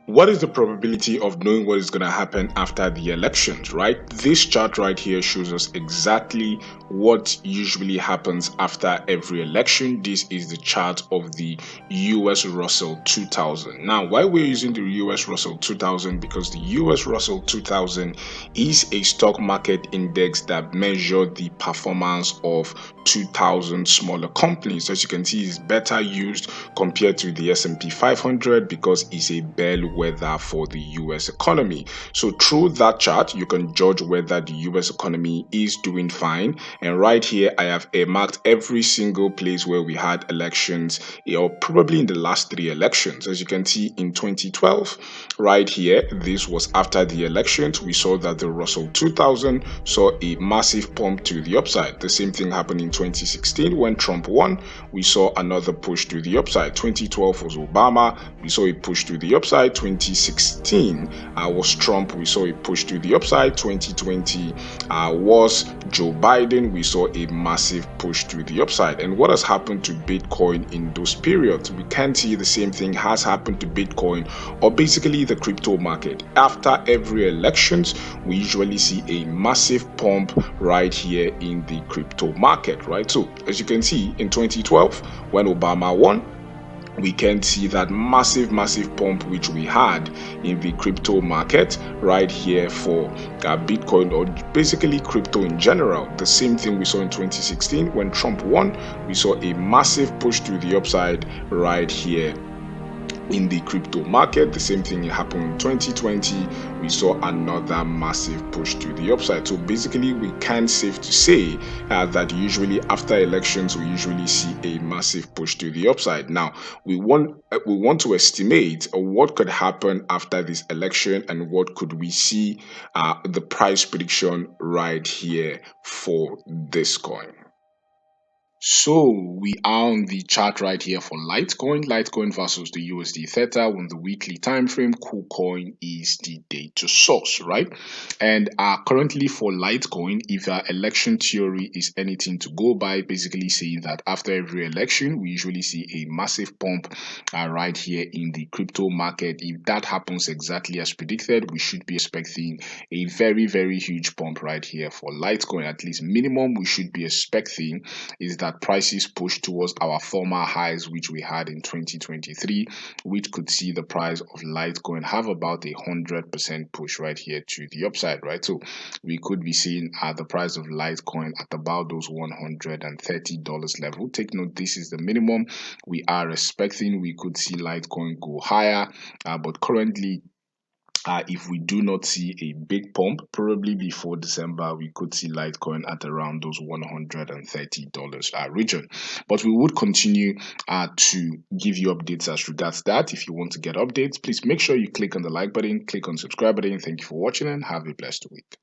What is the probability of knowing what is going to happen after the elections, right? This chart right here shows us exactly what usually happens after every election. This is the chart of the US Russell 2000. Now, why we're using the US Russell 2000? Because the US Russell 2000 is a stock market index that measures the performance of 2000 smaller companies. As you can see, it's better used compared to the S&P 500 because it's a bellwether for the US economy. So through that chart, you can judge whether the US economy is doing fine. And right here, I have marked every single place where we had elections, or probably in the last 3 elections. As you can see in 2012, right here, this was after the elections. We saw that the Russell 2000 saw a massive pump to the upside. The same thing happened in 2016 when Trump won. We saw another push to the upside. 2012 was Obama. We saw a push to the upside. 2016 was Trump. We saw a push to the upside. 2020 was Joe Biden. We saw a massive push to the upside. And what has happened to Bitcoin in those periods? We can see the same thing has happened to Bitcoin, or basically the crypto market. After every elections, we usually see a massive pump right here in the crypto market, right? So as you can see in 2012 when Obama won, we can see that massive pump which we had in the crypto market right here for Bitcoin, or basically crypto in general. The same thing we saw in 2016 when Trump won. We saw a massive push to the upside right here in the crypto market. The same thing happened in 2020. We saw another massive push to the upside. So basically, we can safe to say that usually after elections, we usually see a massive push to the upside. Now, we want to estimate what could happen after this election and what could we see the price prediction right here for this coin. So we are on the chart right here for Litecoin versus the USD Theta on the weekly time frame. KuCoin is the data source, right? And currently for Litecoin, if our election theory is anything to go by, basically saying that after every election, we usually see a massive pump right here in the crypto market. If that happens exactly as predicted, we should be expecting a very huge pump right here for Litecoin. At least minimum we should be expecting is that prices push towards our former highs which we had in 2023, which could see the price of Litecoin have about 100% push right here to the upside, right? So we could be seeing the price of Litecoin at about those $130 level. Take note, this is the minimum we are expecting. We could see Litecoin go higher, but currently if we do not see a big pump, probably before December, we could see Litecoin at around those $130 region. But we would continue to give you updates as regards that. If you want to get updates, please make sure you click on the like button, click on subscribe button. Thank you for watching and have a blessed week.